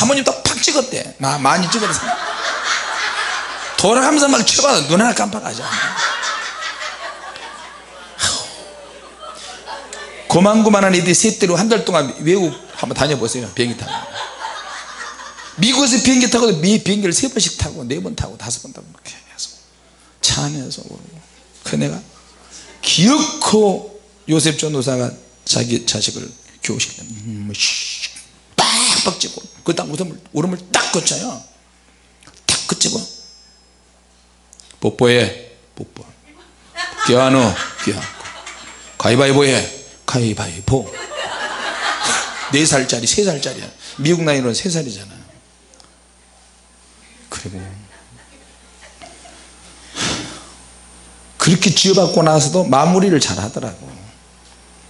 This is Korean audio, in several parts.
사모님도 팍 찍었대. 많이 찍었어. 돌아가면서 막 쳐봐도 눈 하나 깜빡하지 않아. 고만고만한 애들이 셋대로 한 달 동안 외국 한번 다녀보세요. 비행기 타고. 미국에서 비행기 타고도 비행기를 3번씩 타고 4번 타고 5번 타고 이렇게 해서 차 안에서 그 내가 기어코 요셉 전도사가 자기 자식을 교육시켰다. 빡빡 찍고 그다 울음을 딱 거쳐요. 딱 그치고 뽀뽀해. 뽀뽀. 껴안어. 껴안고. 가위바위보 해. 가위바위보. 4살짜리 3살짜리야. 미국 나이로는 3살이잖아. 그리고 그렇게 지어받고 나서도 마무리를 잘 하더라고.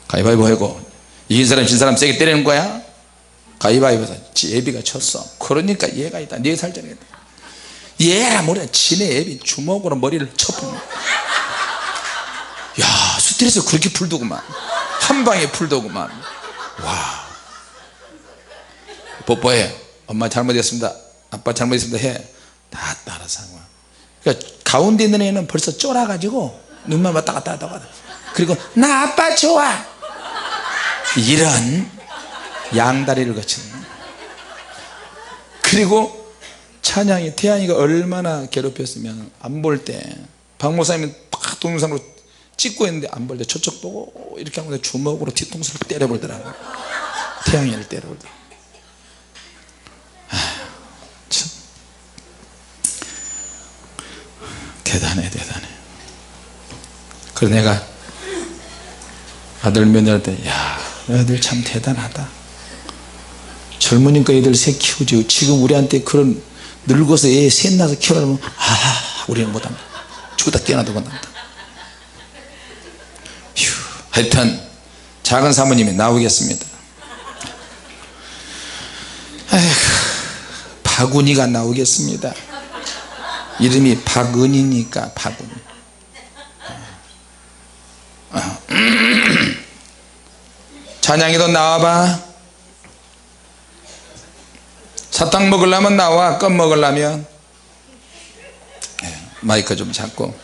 가위바위보 하고 이긴 사람 진 사람 세게 때리는 거야. 가위바위보에서 애비가 쳤어. 그러니까 얘가 있다. 4살짜리가 있다. 얘라 뭐래. 지네 애비 주먹으로 머리를 쳐부는. 야, 스트레스 그렇게 풀더구만. 한 방에 풀더구만. 와. 뽀뽀해. 엄마 잘못했습니다. 아빠 잘못했습니다. 해. 다 따라서 하고. 그러니까 가운데 있는 애는 벌써 쫄아가지고 눈만 왔다 갔다 하다가 그리고 나 아빠 좋아. 이런 양다리를 거치는. 그리고 찬양이 태양이가 얼마나 괴롭혔으면 안 볼 때 박 목사님은 팍 동영상으로 찍고 있는데 안 볼 때 저쪽 보고 이렇게 하고 주먹으로 뒤통수를 때려버리더라고. 태양이를 때려버리더라고. 참 대단해. 그래서 내가 아들 며느리한테 야 너희들 참 대단하다. 젊으니까 애들 새 키우지. 지금 우리한테 그런 늙어서 애 셋 낳아서 키우라면 우리는 못합니다. 죽었다 깨어나도 못합니다. 하여튼 작은 사모님이 나오겠습니다. 에휴, 박은희가 나오겠습니다. 이름이 박은희니까 박은희. 찬양이도 나와봐. 사탕 먹으려면 나와. 껌 먹으려면 마이크 좀 잡고.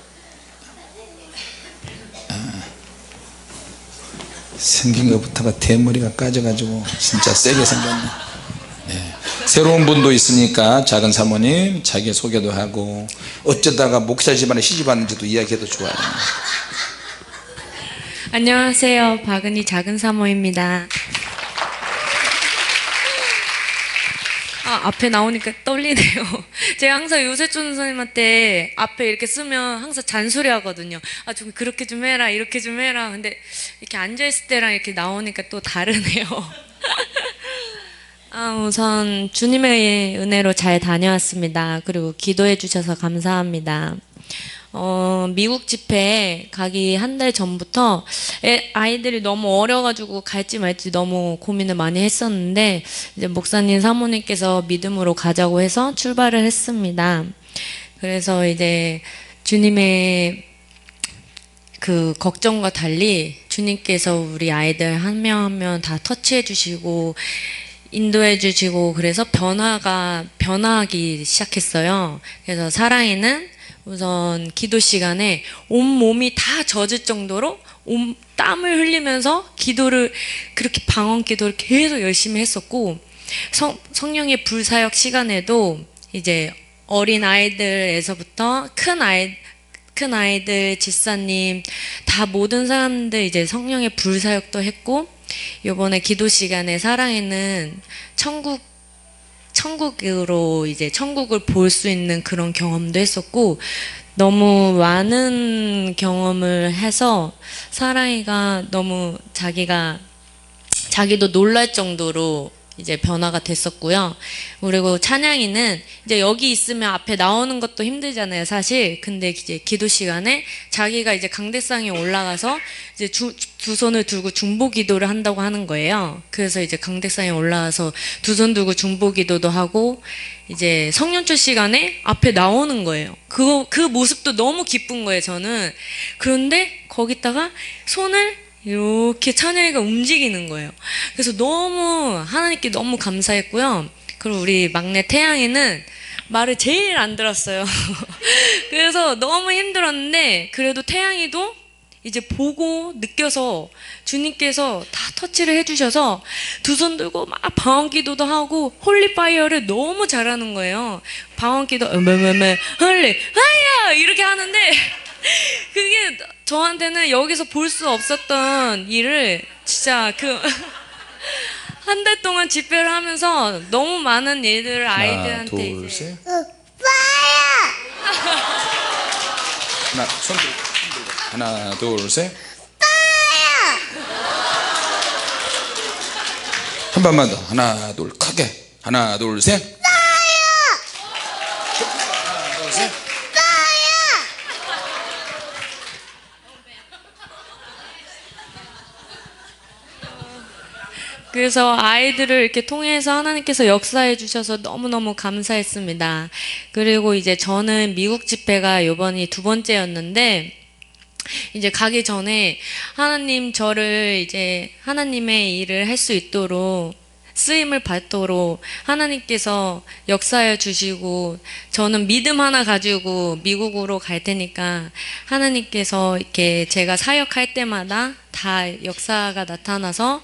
생긴 것부터가 대머리가 까져가지고 진짜 세게 생겼네. 새로운 분도 있으니까 작은 사모님 자기 소개도 하고 어쩌다가 목사 집안에 시집 왔는지도 이야기해도 좋아요. 안녕하세요. 박은희 작은 사모입니다. 앞에 나오니까 떨리네요. 제가 항상 요셉준 선생님한테 앞에 이렇게 쓰면 항상 잔소리 하거든요. 좀 그렇게 좀 해라, 이렇게 좀 해라. 근데 이렇게 앉아있을 때랑 이렇게 나오니까 또 다르네요. 우선 주님의 은혜로 잘 다녀왔습니다. 그리고 기도해 주셔서 감사합니다. 미국 집회에 가기 한 달 전부터 아이들이 너무 어려가지고 갈지 말지 너무 고민을 많이 했었는데 이제 목사님 사모님께서 믿음으로 가자고 해서 출발을 했습니다. 그래서 이제 주님의 그 걱정과 달리 주님께서 우리 아이들 한 명 한 명 다 터치해 주시고 인도해 주시고 그래서 변화하기 시작했어요. 그래서 사랑이는 우선 기도 시간에 온몸이 다 젖을 정도로 땀을 흘리면서 기도를 그렇게 방언 기도를 계속 열심히 했었고 성령의 불사역 시간에도 이제 어린 아이들에서부터 큰 아이들 집사님 다 모든 사람들 이제 성령의 불사역도 했고 이번에 기도 시간에 사랑에는 천국으로 이제 천국을 볼 수 있는 그런 경험도 했었고 너무 많은 경험을 해서 사랑이가 너무 자기도 놀랄 정도로 이제 변화가 됐었고요. 그리고 찬양이는 이제 여기 있으면 앞에 나오는 것도 힘들잖아요, 사실. 근데 이제 기도 시간에 자기가 이제 강대상에 올라가서 이제 두 손을 들고 중보 기도를 한다고 하는 거예요. 그래서 이제 강대상에 올라가서 두 손 들고 중보 기도도 하고 이제 성년초 시간에 앞에 나오는 거예요. 그 모습도 너무 기쁜 거예요, 저는. 그런데 거기다가 손을 이렇게 찬양이가 움직이는 거예요. 그래서 하나님께 너무 감사했고요. 그리고 우리 막내 태양이는 말을 제일 안 들었어요. 그래서 너무 힘들었는데 그래도 태양이도 이제 보고 느껴서 주님께서 다 터치를 해주셔서 두 손 들고 막 방언기도도 하고 홀리파이어를 너무 잘하는 거예요. 방언기도 홀리 하야 이렇게 하는데 그게 저한테는 여기서 볼 수 없었던 일을 진짜 한 달 동안 집회를 하면서 너무 많은 일들을 아이들한테 하나, 둘, 이제 셋. 오빠야! 하나, 손 들고. 하나, 둘, 셋. 한 번만 더. 하나, 둘, 크게. 하나, 둘, 셋. 하나, 둘, 셋. 그래서 아이들을 이렇게 통해서 하나님께서 역사해 주셔서 너무너무 감사했습니다. 그리고 이제 저는 미국 집회가 이번이 두 번째였는데 이제 가기 전에 하나님 저를 이제 하나님의 일을 할 수 있도록 쓰임을 받도록 하나님께서 역사해 주시고 저는 믿음 하나 가지고 미국으로 갈 테니까 하나님께서 이렇게 제가 사역할 때마다 다 역사가 나타나서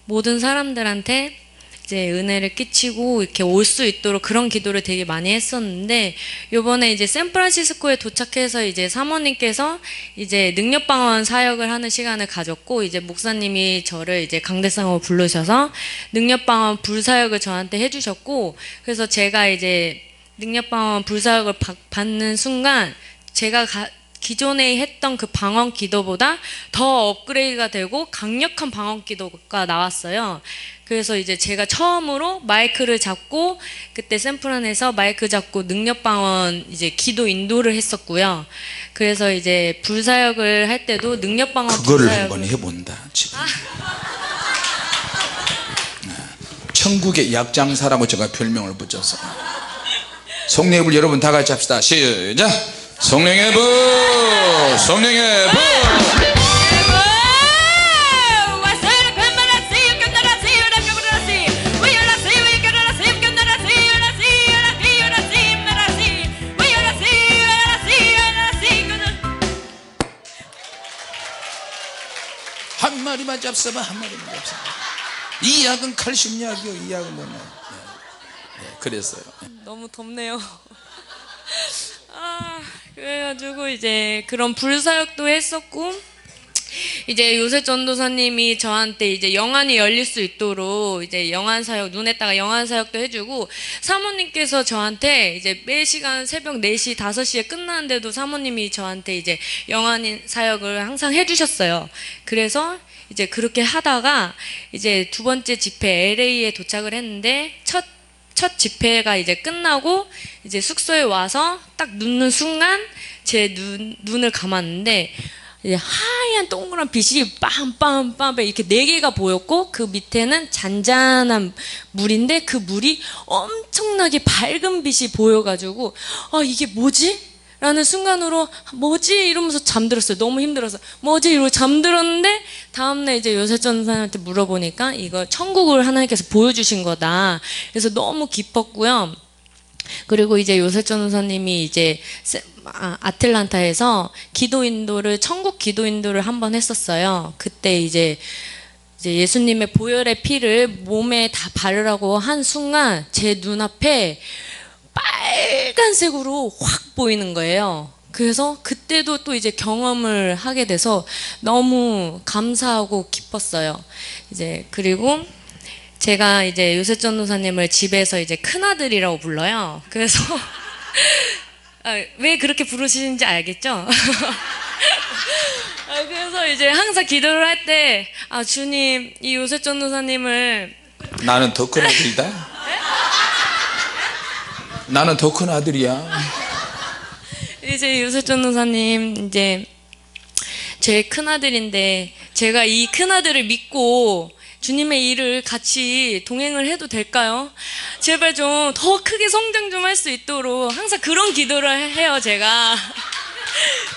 모든 사람들한테 이제 은혜를 끼치고 이렇게 올 수 있도록 그런 기도를 되게 많이 했었는데 요번에 이제 샌프란시스코에 도착해서 이제 사모님께서 이제 능력방언 사역을 하는 시간을 가졌고 이제 목사님이 저를 이제 강대상으로 부르셔서 능력방언 불사역을 저한테 해주셨고 그래서 제가 이제 능력방언 불사역을 받는 순간 제가 기존에 했던 그 방언 기도보다 더 업그레이드가 되고 강력한 방언 기도가 나왔어요. 그래서 이제 제가 처음으로 마이크를 잡고 그때 샌프란에서 마이크 잡고 능력 방언 이제 기도 인도를 했었고요. 그래서 이제 불사역을 할 때도 능력 방언 그거를 한번 해본다 지금. 천국의 약장사라고 제가 별명을 붙여서 성령의 불 여러분 다 같이 합시다. 시작. 성령의 불, 성령의 불. 한 마리만 잡숴봐. 한 마리만 잡숴봐. 이 약은 칼슘 약이요. 이 약은 뭐냐. 그랬어요. 너무 덥네요. 그래가지고 이제 그런 불사역도 했었고 이제 요새 전도사님이 저한테 이제 영안이 열릴 수 있도록 이제 영안 사역 눈에다가 영안 사역도 해주고 사모님께서 저한테 이제 매 시간 새벽 4시 5시에 끝나는데도 사모님이 저한테 이제 영안 사역을 항상 해주셨어요. 그래서 이제 그렇게 하다가 이제 두 번째 집회 LA에 도착을 했는데 첫 집회가 이제 끝나고 이제 숙소에 와서 딱 눕는 순간 제 눈을 감았는데 이제 하얀 동그란 빛이 빰빰빰 이렇게 4개가 보였고 그 밑에는 잔잔한 물인데 그 물이 엄청나게 밝은 빛이 보여가지고 이게 뭐지? 라는 순간으로 뭐지? 이러면서 잠들었어요. 너무 힘들어서 뭐지? 이러고 잠들었는데 다음날 이제 요셉전도사님한테 물어보니까 이거 천국을 하나님께서 보여주신 거다. 그래서 너무 기뻤고요. 그리고 이제 요셉전도사님이 이제 아틀란타에서 기도 인도를 천국 기도 인도를 한번 했었어요. 그때 이제 예수님의 보혈의 피를 몸에 다 바르라고 한 순간 제 눈앞에 빨간색으로 확 보이는 거예요. 그래서 그때도 또 이제 경험을 하게 돼서 너무 감사하고 기뻤어요. 이제 그리고 제가 이제 요셉 전도사님을 집에서 이제 큰아들이라고 불러요. 그래서 왜 그렇게 부르시는지 알겠죠? 그래서 이제 항상 기도를 할 때 주님 이 요셉 전도사님을 나는 더 큰 아들이다. 나는 더 큰 아들이야. 이제 요셉 전도사님 이제 제 큰아들인데 제가 이 큰아들을 믿고 주님의 일을 같이 동행을 해도 될까요? 제발 좀 더 크게 성장 좀 할 수 있도록 항상 그런 기도를 해요 제가.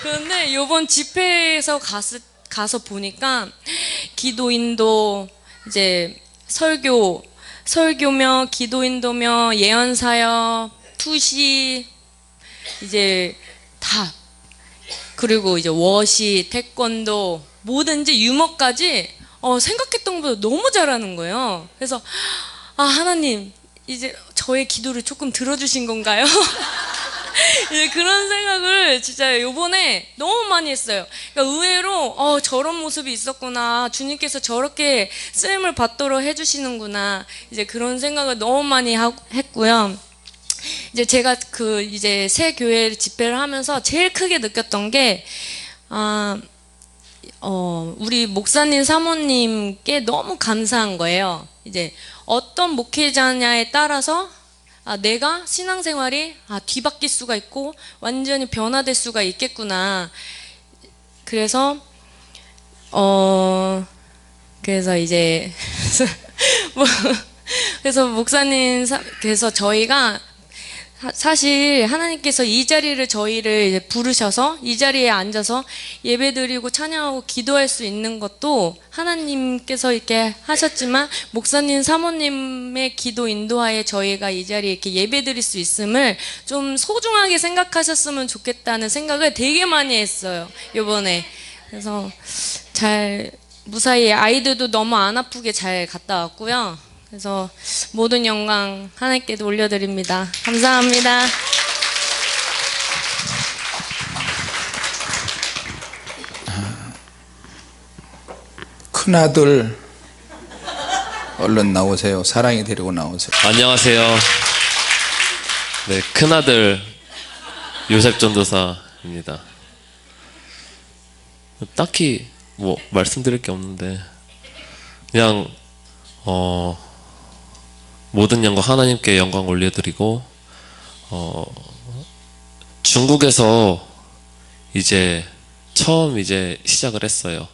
그런데 요번 집회에서 가서 보니까 기도 인도 이제 설교 설교며 기도인도며 예언사역, 투시 이제 다 그리고 이제 워시, 태권도 뭐든지 유머까지 생각했던 것보다 너무 잘하는 거예요. 그래서 하나님 이제 저의 기도를 조금 들어주신 건가요? 이제 그런 생각을 진짜 요번에 너무 많이 했어요. 그러니까 의외로 저런 모습이 있었구나, 주님께서 저렇게 쓰임을 받도록 해주시는구나, 이제 그런 생각을 너무 많이 했고요. 이제 제가 이제 새 교회 집회를 하면서 제일 크게 느꼈던 게 우리 목사님 사모님께 너무 감사한 거예요. 이제 어떤 목회자냐에 따라서 내가 신앙생활이 뒤바뀔 수가 있고 완전히 변화될 수가 있겠구나. 그래서 그래서 이제 그래서 목사님 그래서 저희가 사실 하나님께서 이 자리를 저희를 이제 부르셔서 이 자리에 앉아서 예배드리고 찬양하고 기도할 수 있는 것도 하나님께서 이렇게 하셨지만 목사님 사모님의 기도 인도하에 저희가 이 자리에 이렇게 예배드릴 수 있음을 좀 소중하게 생각하셨으면 좋겠다는 생각을 되게 많이 했어요, 이번에. 그래서 무사히 아이들도 너무 안 아프게 잘 갔다 왔고요. 그래서 모든 영광 하나님께 올려드립니다. 감사합니다. 큰아들 얼른 나오세요. 사랑이 데리고 나오세요. 안녕하세요. 네, 큰아들 요셉 전도사입니다. 딱히 뭐 말씀드릴 게 없는데 그냥 모든 영광 하나님께 영광 올려드리고 중국에서 이제 처음 이제 시작을 했어요.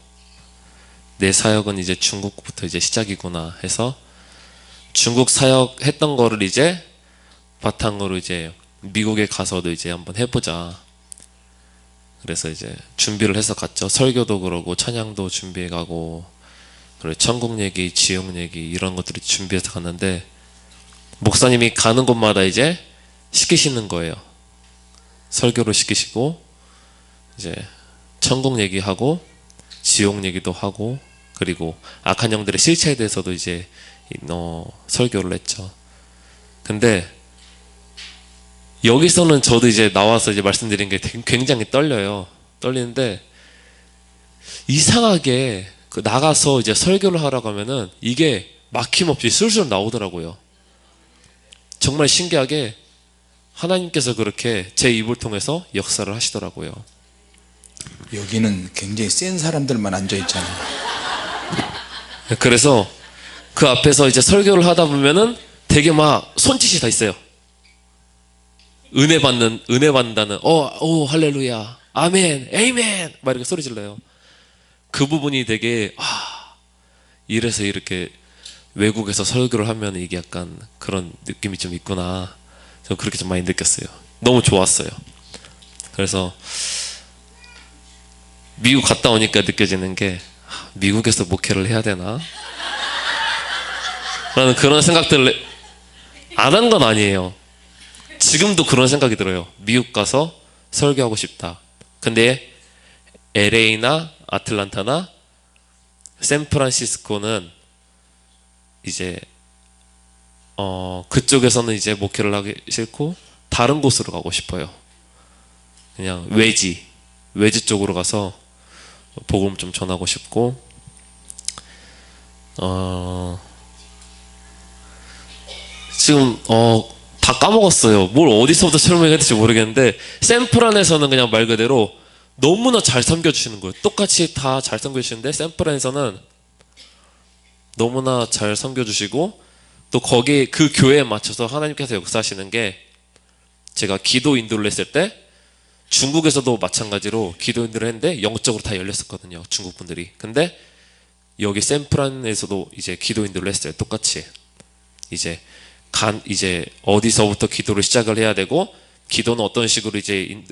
내 사역은 이제 중국부터 이제 시작이구나 해서 중국 사역 했던 거를 이제 바탕으로 이제 미국에 가서도 이제 한번 해보자. 그래서 이제 준비를 해서 갔죠. 설교도 그러고 찬양도 준비해 가고 그리고 천국 얘기, 지옥 얘기 이런 것들을 준비해서 갔는데 목사님이 가는 곳마다 이제 시키시는 거예요. 설교를 시키시고 이제 천국 얘기하고 지옥 얘기도 하고 그리고 악한 영들의 실체에 대해서도 이제 설교를 했죠. 근데 여기서는 저도 이제 나와서 이제 말씀드린 게 굉장히 떨려요. 떨리는데 이상하게 나가서 이제 설교를 하라고 하면은 이게 막힘없이 술술 나오더라고요. 정말 신기하게 하나님께서 그렇게 제 입을 통해서 역사를 하시더라고요. 여기는 굉장히 센 사람들만 앉아 있잖아요. 그래서 그 앞에서 이제 설교를 하다 보면은 되게 막 손짓이 다 있어요. 은혜 받는다는 오 할렐루야 아멘 에이멘 막 이렇게 소리 질러요. 그 부분이 되게 이래서 이렇게 외국에서 설교를 하면 이게 약간 그런 느낌이 좀 있구나. 저 그렇게 좀 많이 느꼈어요. 너무 좋았어요. 그래서 미국 갔다 오니까 느껴지는 게 미국에서 목회를 해야 되나? 라는 그런 생각들을 안 한 건 아니에요. 지금도 그런 생각이 들어요. 미국 가서 설교하고 싶다. 근데 LA나 아틀란타나 샌프란시스코는 이제 그쪽에서는 이제 목회를 하기 싫고 다른 곳으로 가고 싶어요. 그냥 외지 쪽으로 가서 복음 좀 전하고 싶고 지금 다 까먹었어요. 뭘 어디서부터 설명해야 될지 모르겠는데 샌프란에서는 그냥 말 그대로 너무나 잘 섬겨주시는 거예요. 똑같이 다 잘 섬겨주시는데 샌프란에서는 너무나 잘 섬겨주시고 또 거기 그 교회에 맞춰서 하나님께서 역사하시는 게 제가 기도 인도를 했을 때 중국에서도 마찬가지로 기도 인도를 했는데 영적으로 다 열렸었거든요. 중국 분들이. 근데 여기 샌프란에서도 이제 기도 인도를 했어요. 똑같이. 이제 어디서부터 기도를 시작을 해야 되고 기도는 어떤 식으로 이제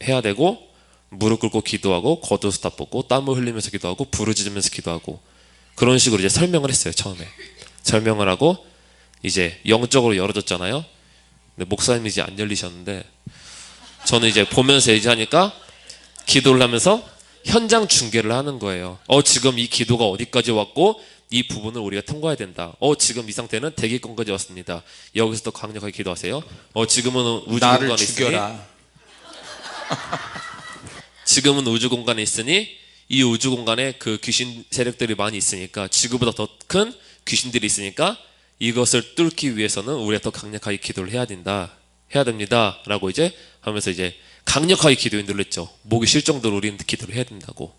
해야 되고 무릎 꿇고 기도하고 겉옷을 벗고 땀을 흘리면서 기도하고 부르짖으면서 기도하고 그런 식으로 이제 설명을 했어요. 처음에 설명을 하고 이제 영적으로 열어졌잖아요. 근데 목사님이 이제 안 열리셨는데 저는 이제 보면서 이제 하니까 기도를 하면서 현장 중계를 하는 거예요. 지금 이 기도가 어디까지 왔고 이 부분을 우리가 통과해야 된다. 지금 이 상태는 대기권까지 왔습니다. 여기서 더 강력하게 기도하세요. 지금은 우주 나를 공간에 있으니 죽여라. 지금은 우주 공간에 있으니 이 우주 공간에 그 귀신 세력들이 많이 있으니까 지구보다 더 큰 귀신들이 있으니까 이것을 뚫기 위해서는 우리가 더 강력하게 기도를 해야 됩니다 라고 이제 하면서 이제 강력하게 기도 인도를 했죠. 목이 쉴 정도로 우리는 기도를 해야 된다고.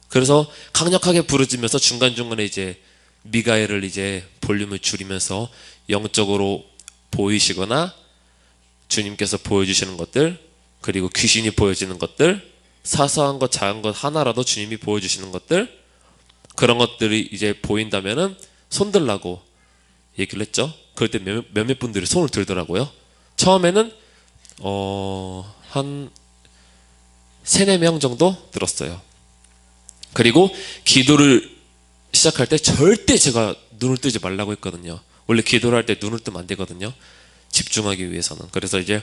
그래서 강력하게 부르짖으면서 중간중간에 이제 미가엘을 이제 볼륨을 줄이면서 영적으로 보이시거나 주님께서 보여주시는 것들, 그리고 귀신이 보여지는 것들, 사소한 것 작은 것 하나라도 주님이 보여주시는 것들, 그런 것들이 이제 보인다면은 손 들라고 얘기를 했죠. 그럴 때 몇몇 분들이 손을 들더라고요. 처음에는 한 3-4명 정도 들었어요. 그리고 기도를 시작할 때 절대 제가 눈을 뜨지 말라고 했거든요. 원래 기도를 할 때 눈을 뜨면 안 되거든요. 집중하기 위해서는. 그래서 이제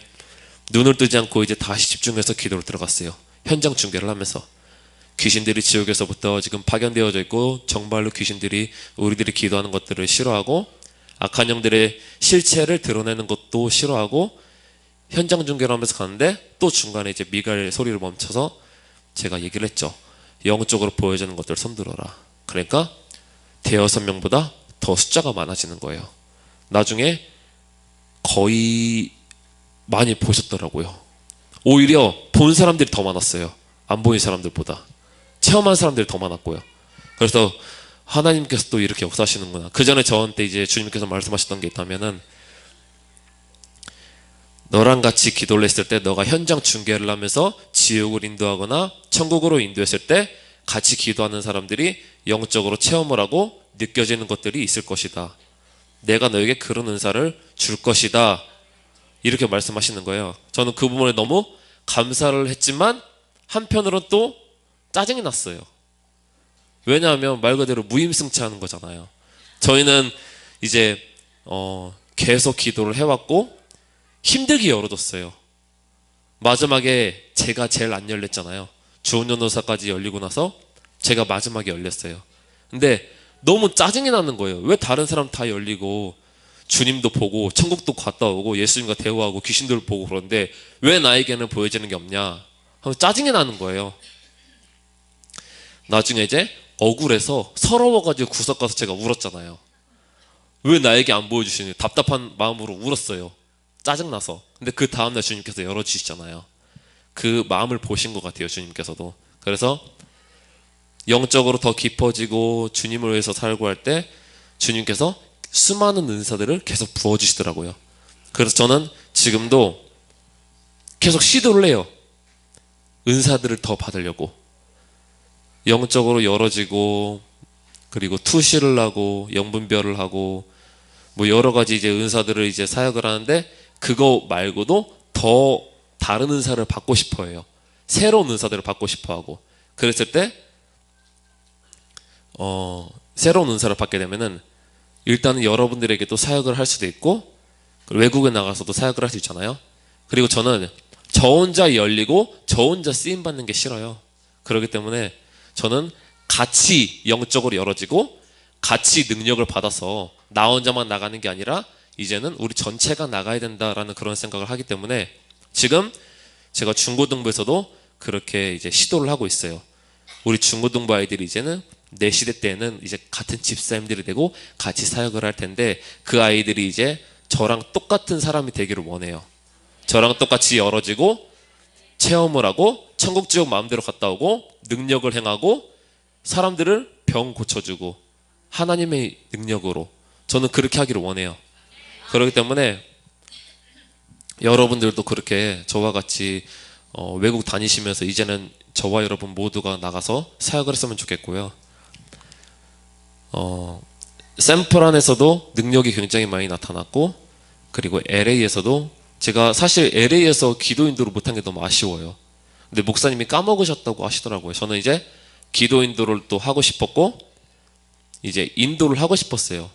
눈을 뜨지 않고 이제 다시 집중해서 기도를 들어갔어요. 현장 중계를 하면서. 귀신들이 지옥에서부터 지금 파견되어져 있고 정말로 귀신들이 우리들이 기도하는 것들을 싫어하고 악한 영들의 실체를 드러내는 것도 싫어하고 현장 중계를 하면서 가는데 또 중간에 이제 미가엘 소리를 멈춰서 제가 얘기를 했죠. 영적으로 보여지는 것들을 손들어라. 그러니까 5-명보다 더 숫자가 많아지는 거예요. 나중에 거의 많이 보셨더라고요. 오히려 본 사람들이 더 많았어요. 안 보인 사람들보다. 체험한 사람들이 더 많았고요. 그래서 하나님께서 또 이렇게 역사하시는구나. 그 전에 저한테 이제 주님께서 말씀하셨던 게 있다면은 너랑 같이 기도를 했을 때 너가 현장 중계를 하면서 지옥을 인도하거나 천국으로 인도했을 때 같이 기도하는 사람들이 영적으로 체험을 하고 느껴지는 것들이 있을 것이다. 내가 너에게 그런 은사를 줄 것이다. 이렇게 말씀하시는 거예요. 저는 그 부분에 너무 감사를 했지만 한편으로는 또 짜증이 났어요. 왜냐하면 말 그대로 무임승차하는 거잖아요. 저희는 이제 계속 기도를 해왔고 힘들게 열어뒀어요. 마지막에 제가 제일 안 열렸잖아요. 주원전도사까지 열리고 나서 제가 마지막에 열렸어요. 근데 너무 짜증이 나는 거예요. 왜 다른 사람 다 열리고 주님도 보고 천국도 갔다 오고 예수님과 대화하고 귀신들을 보고 그러는데 왜 나에게는 보여지는 게 없냐 하면 짜증이 나는 거예요. 나중에 이제 억울해서 서러워가지고 구석 가서 제가 울었잖아요. 왜 나에게 안 보여주시니? 답답한 마음으로 울었어요. 짜증나서. 근데 그 다음날 주님께서 열어주시잖아요. 그 마음을 보신 것 같아요. 주님께서도. 그래서 영적으로 더 깊어지고 주님을 위해서 살고 할 때 주님께서 수많은 은사들을 계속 부어주시더라고요. 그래서 저는 지금도 계속 시도를 해요. 은사들을 더 받으려고. 영적으로 열어지고 그리고 투시를 하고 영분별을 하고 뭐 여러 가지 이제 은사들을 이제 사역을 하는데 그거 말고도 더 다른 은사를 받고 싶어 해요. 새로운 은사들을 받고 싶어 하고. 그랬을 때 새로운 은사를 받게 되면은 일단은 여러분들에게도 사역을 할 수도 있고 외국에 나가서도 사역을 할 수 있잖아요. 그리고 저는 저 혼자 열리고 저 혼자 쓰임 받는 게 싫어요. 그렇기 때문에 저는 같이 영적으로 열어지고 같이 능력을 받아서 나 혼자만 나가는 게 아니라 이제는 우리 전체가 나가야 된다라는 그런 생각을 하기 때문에 지금 제가 중고등부에서도 그렇게 이제 시도를 하고 있어요. 우리 중고등부 아이들이 이제는 내 시대 때는 이제 같은 집사님들이 되고 같이 사역을 할 텐데 그 아이들이 이제 저랑 똑같은 사람이 되기를 원해요. 저랑 똑같이 열어지고 체험을 하고 천국 지옥 마음대로 갔다 오고 능력을 행하고 사람들을 병 고쳐주고 하나님의 능력으로 저는 그렇게 하기를 원해요. 그렇기 때문에 여러분들도 그렇게 저와 같이 외국 다니시면서 이제는 저와 여러분 모두가 나가서 사역을 했으면 좋겠고요. 샌프란에서도 능력이 굉장히 많이 나타났고 그리고 LA에서도 제가 사실 LA에서 기도 인도를 못한 게 너무 아쉬워요. 근데 목사님이 까먹으셨다고 하시더라고요. 저는 이제 기도 인도를 또 하고 싶었고 이제 인도를 하고 싶었어요.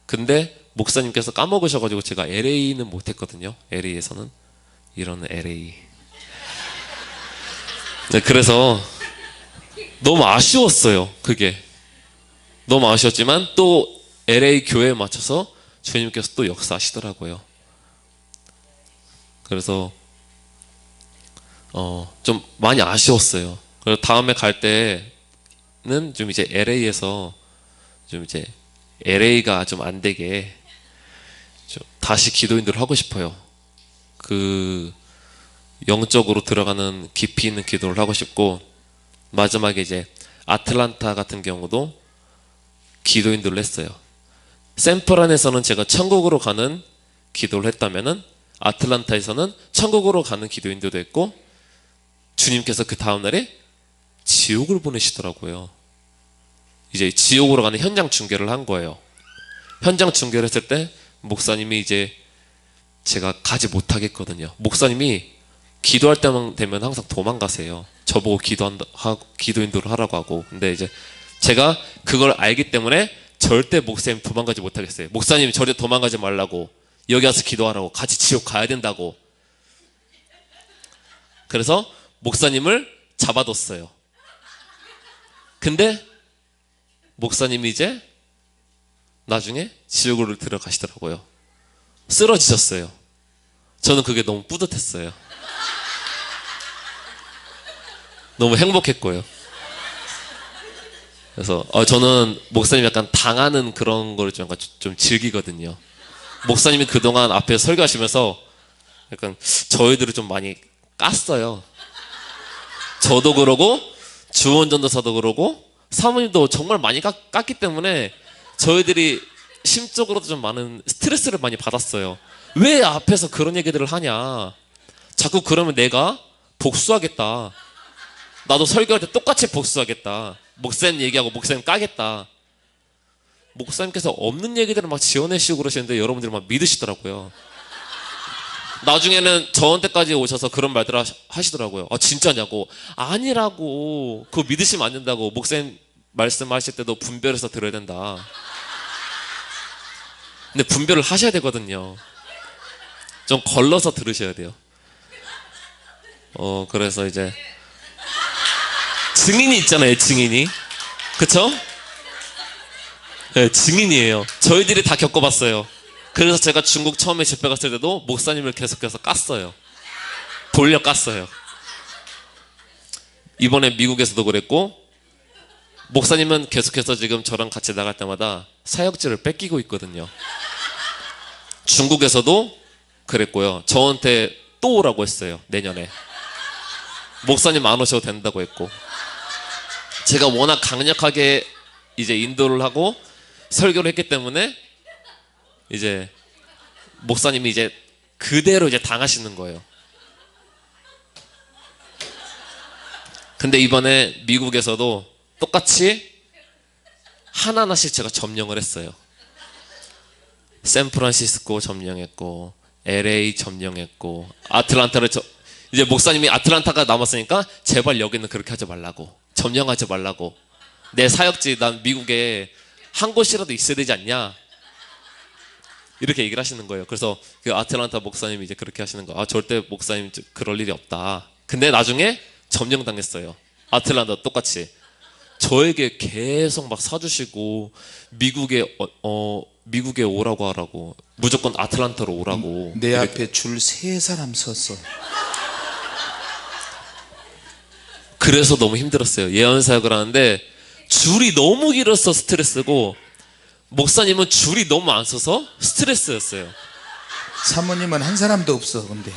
근데 목사님께서 까먹으셔가지고 제가 LA는 못했거든요. LA에서는 이런 LA. 네, 그래서 너무 아쉬웠어요. 그게 너무 아쉬웠지만 또 LA 교회에 맞춰서 주님께서 또 역사하시더라고요. 그래서 좀 많이 아쉬웠어요. 그래서 다음에 갈 때는 좀 이제 LA에서 좀 이제 LA가 좀 안 되게 좀 다시 기도인들을 하고 싶어요. 그 영적으로 들어가는 깊이 있는 기도를 하고 싶고, 마지막에 이제 아틀란타 같은 경우도 기도인들을 했어요. 샌프란에서는 제가 천국으로 가는 기도를 했다면은 아틀란타에서는 천국으로 가는 기도인들도 했고, 주님께서 그 다음날에 지옥을 보내시더라고요. 이제 지옥으로 가는 현장 중계를 한 거예요. 현장 중계를 했을 때 목사님이 이제 제가 가지 못하겠거든요. 목사님이 기도할 때만 되면 항상 도망가세요. 저보고 기도인도를 하라고 하고. 근데 이제 제가 그걸 알기 때문에 절대 목사님 도망가지 못하겠어요. 목사님 절대 도망가지 말라고, 여기 와서 기도하라고, 같이 지옥 가야 된다고. 그래서 목사님을 잡아뒀어요. 근데 목사님이 이제 나중에 지옥으로 들어가시더라고요. 쓰러지셨어요. 저는 그게 너무 뿌듯했어요. 너무 행복했고요. 그래서 저는 목사님 약간 당하는 그런 걸 좀 즐기거든요. 목사님이 그동안 앞에 설교하시면서 약간 저희들을 좀 많이 깠어요. 저도 그러고 주원전도사도 그러고 사모님도 정말 많이 깠기 때문에 저희들이 심적으로도 좀 많은 스트레스를 많이 받았어요. 왜 앞에서 그런 얘기들을 하냐, 자꾸 그러면 내가 복수하겠다, 나도 설교할 때 똑같이 복수하겠다, 목사님 얘기하고 목사님 까겠다. 목사님께서 없는 얘기들을 막 지어내시고 그러시는데 여러분들이 막 믿으시더라고요. 나중에는 저한테까지 오셔서 그런 말들을 하시더라고요. 아 진짜냐고. 아니라고. 그거 믿으시면 안 된다고. 목사님 말씀하실 때도 분별해서 들어야 된다. 근데 분별을 하셔야 되거든요. 좀 걸러서 들으셔야 돼요. 그래서 이제 증인이 있잖아요. 증인이. 그쵸? 네, 증인이에요. 저희들이 다 겪어봤어요. 그래서 제가 중국 처음에 집회 갔을 때도 목사님을 계속해서 깠어요. 돌려 깠어요. 이번에 미국에서도 그랬고, 목사님은 계속해서 지금 저랑 같이 나갈 때마다 사역지를 뺏기고 있거든요. 중국에서도 그랬고요. 저한테 또 오라고 했어요. 내년에. 목사님 안 오셔도 된다고 했고, 제가 워낙 강력하게 이제 인도를 하고 설교를 했기 때문에 이제 목사님이 이제 그대로 이제 당하시는 거예요. 근데 이번에 미국에서도 똑같이 하나하나씩 제가 점령을 했어요. 샌프란시스코 점령했고, LA 점령했고, 아틀란타를 이제 목사님이 아틀란타가 남았으니까 제발 여기는 그렇게 하지 말라고, 점령하지 말라고, 내 사역지 난 미국에 한 곳이라도 있어야 되지 않냐, 이렇게 얘기를 하시는 거예요. 그래서 그 아틀란타 목사님이 이제 그렇게 하시는 거예요. 아 절대 목사님 그럴 일이 없다. 근데 나중에 점령당했어요. 아틀란타 똑같이 저에게 계속 막 사주시고, 미국에 오라고 하라고, 무조건 아틀란타로 오라고. 내 앞에 줄 3사람 섰어. 그래서 너무 힘들었어요. 예언사역을 하는데 줄이 너무 길어서 스트레스고, 목사님은 줄이 너무 안 서서 스트레스였어요. 사모님은 한 사람도 없어. 근데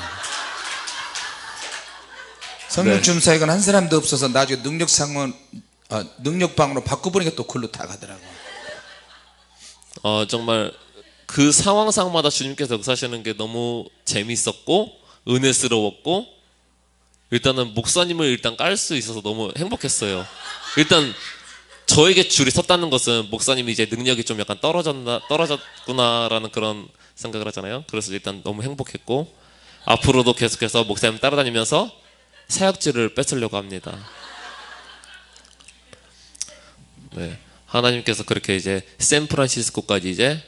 성령춤 사역은 한 사람도 없어서 나중에 능력방으로 바꿔보니까 또 글로 다 가더라고. 정말 그 상황상마다 주님께서 역사하시는 게 너무 재밌었고 은혜스러웠고, 일단은 목사님을 일단 깔 수 있어서 너무 행복했어요. 일단 저에게 줄이 섰다는 것은 목사님이 이제 능력이 좀 약간 떨어졌구나라는 그런 생각을 하잖아요. 그래서 일단 너무 행복했고, 앞으로도 계속해서 목사님 따라다니면서 사역지를 뺏으려고 합니다. 네, 하나님께서 그렇게 이제 샌프란시스코까지 이제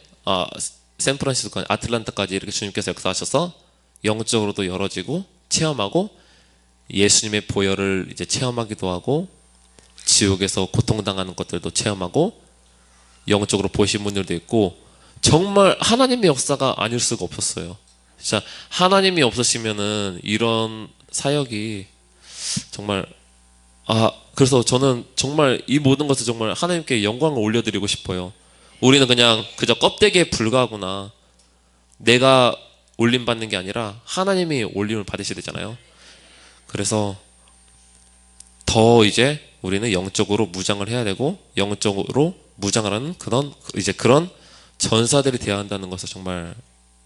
샌프란시스코 아틀란타까지 이렇게 주님께서 역사하셔서 영적으로도 열어지고 체험하고 예수님의 보혈을 이제 체험하기도 하고 지옥에서 고통당하는 것들도 체험하고 영적으로 보신 분들도 있고 정말 하나님의 역사가 아닐 수가 없었어요. 진짜 하나님이 없으시면은 이런 사역이 정말 그래서 저는 정말 이 모든 것을 정말 하나님께 영광을 올려드리고 싶어요. 우리는 그냥 그저 껍데기에 불과하구나. 내가 올림 받는 게 아니라 하나님이 올림을 받으셔야 되잖아요. 그래서 더 이제 우리는 영적으로 무장을 해야 되고 영적으로 무장을 하는 그런 전사들이 되어야 한다는 것을 정말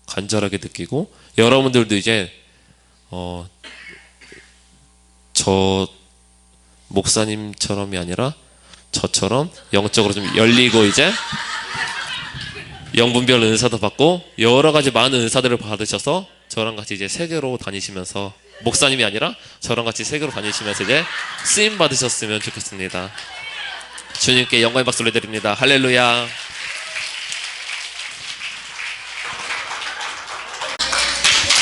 간절하게 느끼고 여러분들도 이제 저 목사님처럼이 아니라 저처럼 영적으로 좀 열리고 이제 영분별 은사도 받고 여러 가지 많은 은사들을 받으셔서 저랑 같이 이제 세계로 다니시면서 목사님이 아니라 저랑 같이 세계로 다니시면서 이제 쓰임 받으셨으면 좋겠습니다. 주님께 영광의 박수 올려드립니다. 할렐루야.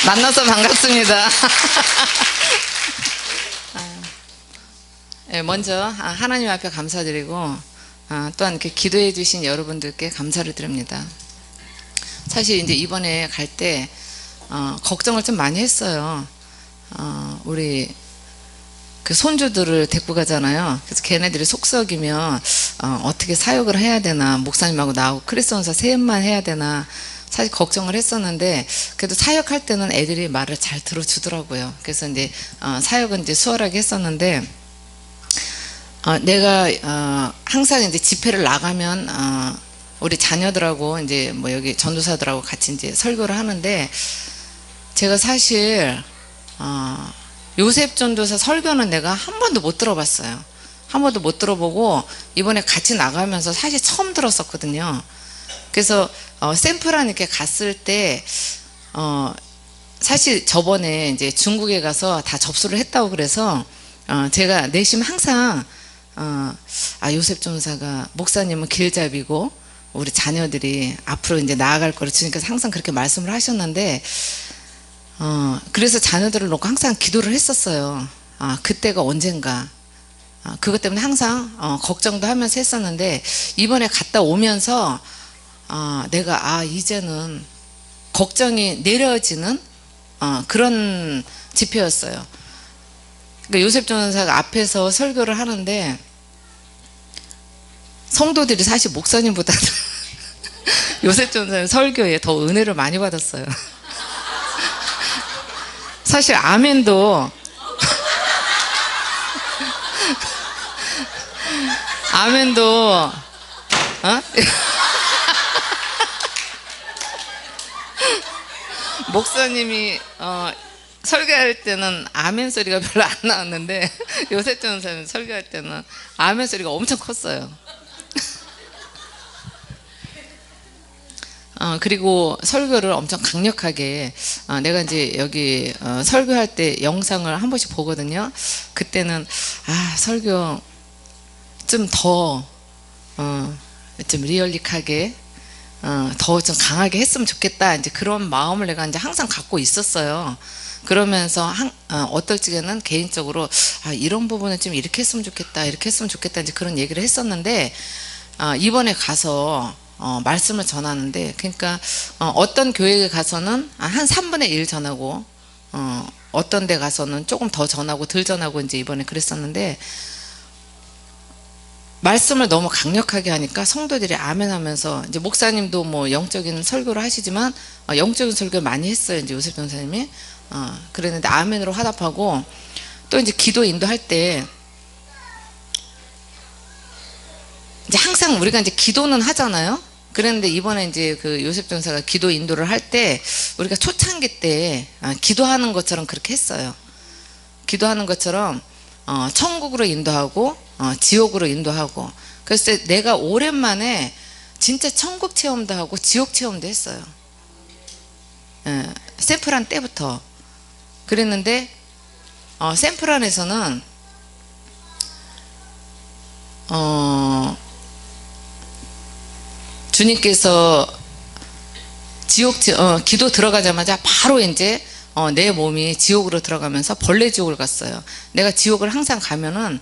만나서 반갑습니다. 먼저 하나님 앞에 감사드리고 또한 이렇게 기도해 주신 여러분들께 감사를 드립니다. 사실 이제 이번에 갈 때 걱정을 좀 많이 했어요. 우리 그 손주들을 데리고 가잖아요. 그래서 걔네들이 속썩이면 어떻게 사역을 해야 되나, 목사님하고 나하고 크리스천사 셋만 해야 되나 사실 걱정을 했었는데 그래도 사역할 때는 애들이 말을 잘 들어주더라고요. 그래서 이제 사역은 이제 수월하게 했었는데 내가 항상 이제 집회를 나가면 우리 자녀들하고 이제 뭐 여기 전도사들하고 같이 이제 설교를 하는데 제가 사실 요셉 전도사 설교는 내가 한 번도 못 들어봤어요. 한 번도 못 들어보고 이번에 같이 나가면서 사실 처음 들었었거든요. 그래서 샌프란 이렇게 갔을 때 사실 저번에 이제 중국에 가서 다 접수를 했다고 그래서 제가 내심 항상 요셉 전도사가 목사님은 길잡이고 우리 자녀들이 앞으로 이제 나아갈 거를 주님께서 항상 그렇게 말씀을 하셨는데 그래서 자녀들을 놓고 항상 기도를 했었어요. 그때가 언젠가 그것 때문에 항상 걱정도 하면서 했었는데 이번에 갔다 오면서 내가 이제는 걱정이 내려지는 그런 집회였어요. 그러니까 요셉 전도사가 앞에서 설교를 하는데 성도들이 사실 목사님보다는 요셉 전도사 설교에 더 은혜를 많이 받았어요. 사실 아멘도 목사님이 설교할 때는 아멘 소리가 별로 안 나왔는데 요셉 전도사님 설교할 때는 아멘 소리가 엄청 컸어요. 그리고 설교를 엄청 강력하게 내가 이제 여기 설교할 때 영상을 한 번씩 보거든요. 그때는 설교 좀 더 좀 리얼릭하게 더 좀 강하게 했으면 좋겠다 이제 그런 마음을 내가 이제 항상 갖고 있었어요. 그러면서 어떨 적에는 개인적으로 이런 부분은 좀 이렇게 했으면 좋겠다 이렇게 했으면 좋겠다 이제 그런 얘기를 했었는데 이번에 가서 말씀을 전하는데 그러니까 어떤 교회에 가서는 한 3분의 1 전하고 어떤 데 가서는 조금 더 전하고 덜 전하고 이제 이번에 그랬었는데 말씀을 너무 강력하게 하니까 성도들이 아멘 하면서 이제 목사님도 뭐 영적인 설교를 하시지만 영적인 설교를 많이 했어요. 이제 요셉 전사님이 그랬는데 아멘으로 화답하고 또 이제 기도 인도할 때 이제 항상 우리가 이제 기도는 하잖아요. 그랬는데 이번에 이제 그 요셉 전사가 기도 인도를 할 때 우리가 초창기 때 기도하는 것처럼 그렇게 했어요. 기도하는 것처럼 천국으로 인도하고 지옥으로 인도하고 그래서 내가 오랜만에 진짜 천국 체험도 하고 지옥 체험도 했어요. 샌프란 때부터 그랬는데 샌프란에서는 주님께서 기도 들어가자마자 바로 이제 내 몸이 지옥으로 들어가면서 벌레 지옥을 갔어요. 내가 지옥을 항상 가면은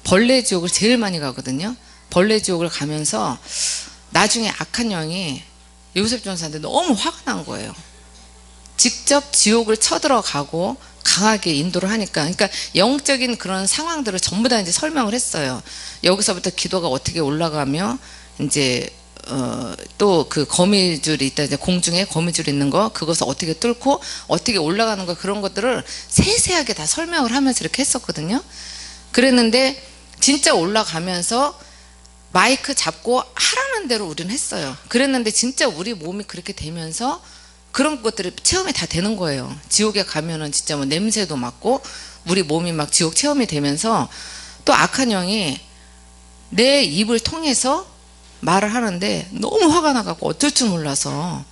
벌레 지옥을 제일 많이 가거든요. 벌레 지옥을 가면서 나중에 악한 영이 요셉 전사한테 너무 화가 난 거예요. 직접 지옥을 쳐들어가고 강하게 인도를 하니까, 그러니까 영적인 그런 상황들을 전부 다 이제 설명을 했어요. 여기서부터 기도가 어떻게 올라가며 이제 또 그 거미줄이 있다, 이제 공중에 거미줄이 있는 거, 그것을 어떻게 뚫고 어떻게 올라가는 거, 그런 것들을 세세하게 다 설명을 하면서 이렇게 했었거든요. 그랬는데 진짜 올라가면서 마이크 잡고 하라는 대로 우리는 했어요. 그랬는데 진짜 우리 몸이 그렇게 되면서 그런 것들이 체험이 다 되는 거예요. 지옥에 가면은 진짜 뭐 냄새도 맡고 우리 몸이 막 지옥 체험이 되면서 또 악한 영이 내 입을 통해서 말을 하는데 너무 화가 나갖고 어쩔 줄 몰라서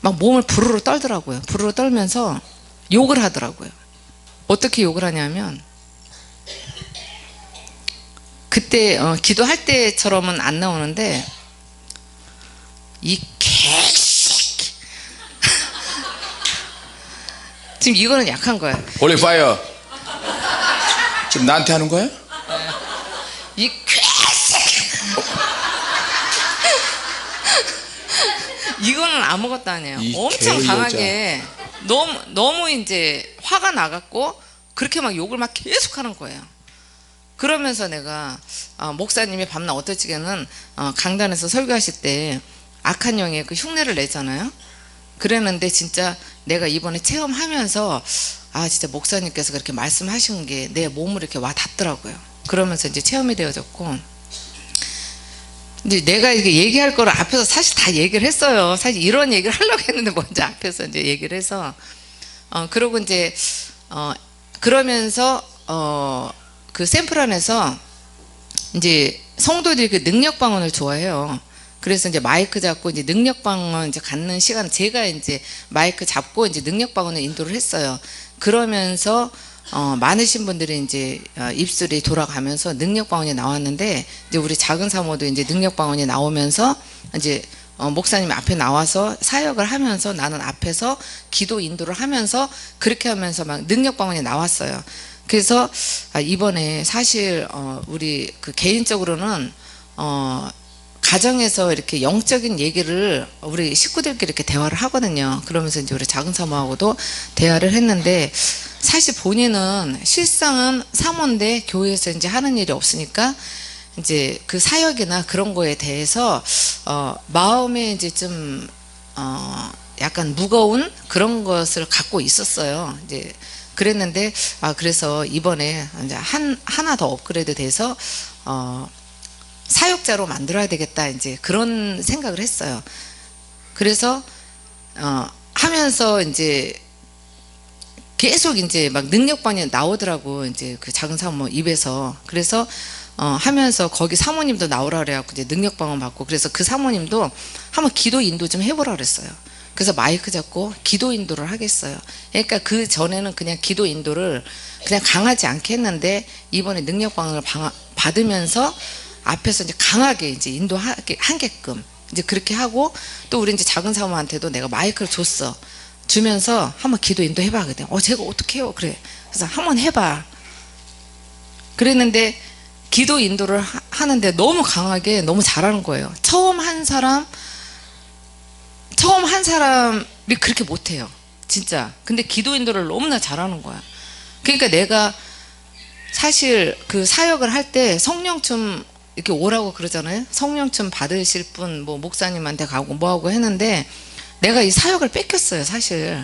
막 몸을 부르르 떨더라고요. 부르르 떨면서 욕을 하더라고요. 어떻게 욕을 하냐면, 그때 기도할 때처럼은 안 나오는데, 이 개새끼. 지금 이거는 약한 거야. 홀리 파이어. 지금 나한테 하는 거야? 이 개새끼. 이거는 아무것도 아니에요. 엄청 강하게 너무 이제 화가 나갖고 그렇게 막 욕을 막 계속 하는 거예요. 그러면서 내가 목사님이 밤낮 어떨지게는 강단에서 설교하실 때 악한 영의 그 흉내를 내잖아요. 그랬는데 진짜 내가 이번에 체험하면서 진짜 목사님께서 그렇게 말씀하신 게 내 몸으로 이렇게 와 닿더라고요. 그러면서 이제 체험이 되어졌고, 이제 내가 이게 얘기할 거를 앞에서 사실 다 얘기를 했어요. 사실 이런 얘기를 하려고 했는데 먼저 앞에서 이제 얘기를 해서 그러고 이제 그러면서 그 샘플 안에서 이제 성도들이 그 능력 방언을 좋아해요. 그래서 이제 마이크 잡고 이제 능력 방언 이제 갖는 시간, 제가 이제 마이크 잡고 이제 능력 방언을 인도를 했어요. 그러면서 많으신 분들이 이제 입술이 돌아가면서 능력 방언이 나왔는데, 이제 우리 작은 사모도 이제 능력 방언이 나오면서 이제 목사님이 앞에 나와서 사역을 하면서 나는 앞에서 기도 인도를 하면서 그렇게 하면서 막 능력 방언이 나왔어요. 그래서 이번에 사실 우리 그 개인적으로는 가정에서 이렇게 영적인 얘기를 우리 식구들끼리 이렇게 대화를 하거든요. 그러면서 이제 우리 작은 사모하고도 대화를 했는데, 사실 본인은 실상은 사모인데 교회에서 이제 하는 일이 없으니까 이제 그 사역이나 그런 거에 대해서 마음에 이제 좀 약간 무거운 그런 것을 갖고 있었어요. 이제 그랬는데 그래서 이번에 이제 하나 더 업그레이드 돼서 사역자로 만들어야 되겠다, 이제 그런 생각을 했어요. 그래서 하면서 이제 계속 이제 막 능력반이 나오더라고, 이제 그 작은 사모 입에서. 그래서 하면서 거기 사모님도 나오라 그래갖고 이제 능력방언 받고, 그래서 그 사모님도 한번 기도 인도 좀 해보라 그랬어요. 그래서 마이크 잡고 기도 인도를 하겠어요. 그러니까 그 전에는 그냥 기도 인도를 그냥 강하지 않게 했는데, 이번에 능력방언을 받으면서 앞에서 이제 강하게 이제 인도하게끔 이제 그렇게 하고, 또 우리 이제 작은 사모한테도 내가 마이크를 줬어. 주면서 한번 기도 인도 해봐. 그랬더니 제가 어떻게 해요? 그래. 그래서 한번 해봐. 그랬는데 기도 인도를 하는데 너무 강하게 너무 잘하는 거예요. 처음 한 사람이 그렇게 못해요, 진짜. 근데 기도 인도를 너무나 잘하는 거야. 그러니까 내가 사실 그 사역을 할 때 성령춤 이렇게 오라고 그러잖아요. 성령춤 받으실 분 뭐 목사님한테 가고 뭐하고 했는데, 내가 이 사역을 뺏겼어요, 사실.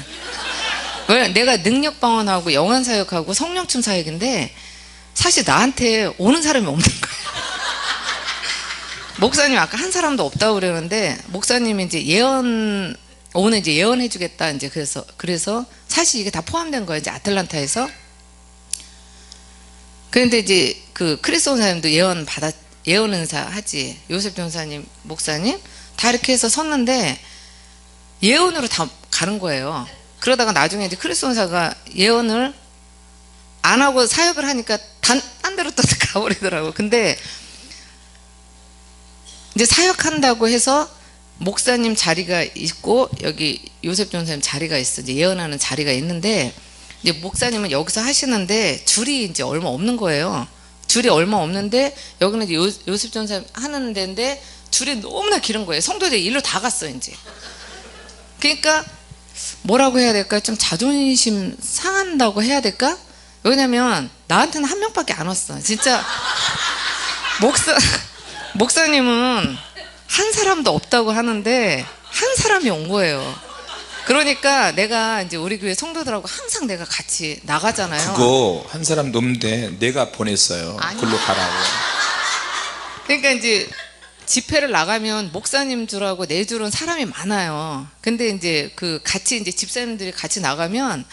왜? 내가 능력방언하고 영안사역하고 성령춤 사역인데 사실 나한테 오는 사람이 없는 거야. 목사님 아까 한 사람도 없다고 그러는데, 목사님이 이제 오늘 이제 예언해 주겠다, 이제 그래서 사실 이게 다 포함된 거예요, 이제 아틀란타에서. 그런데 이제 그 크리스 원사님도 예언 은사 하지, 요셉 전사님, 목사님 다 이렇게 해서 섰는데 예언으로 다 가는 거예요. 그러다가 나중에 이제 크리스 원사가 예언을 안 하고 사역을 하니까 딴 데로 또 가버리더라고. 근데 이제 사역한다고 해서 목사님 자리가 있고 여기 요셉 전사님 자리가 있어. 이제 예언하는 자리가 있는데 이제 목사님은 여기서 하시는데 줄이 이제 얼마 없는 거예요. 줄이 얼마 없는데 여기는 이제 요셉 전사님 하는 데인데 줄이 너무나 길은 거예요. 성도들이 일로 다 갔어 이제. 그러니까 뭐라고 해야 될까? 좀 자존심 상한다고 해야 될까? 왜냐면 나한테는 한 명밖에 안 왔어. 진짜 목사님은 한 사람도 없다고 하는데 한 사람이 온 거예요. 그러니까 내가 이제 우리 교회 성도들하고 항상 내가 같이 나가잖아요. 그거 한 사람도 없는데 내가 보냈어요. 글로 가라고. 그러니까 이제 집회를 나가면 목사님 줄하고 내 줄은 사람이 많아요. 근데 이제 그 같이 이제 집사님들이 같이 나가면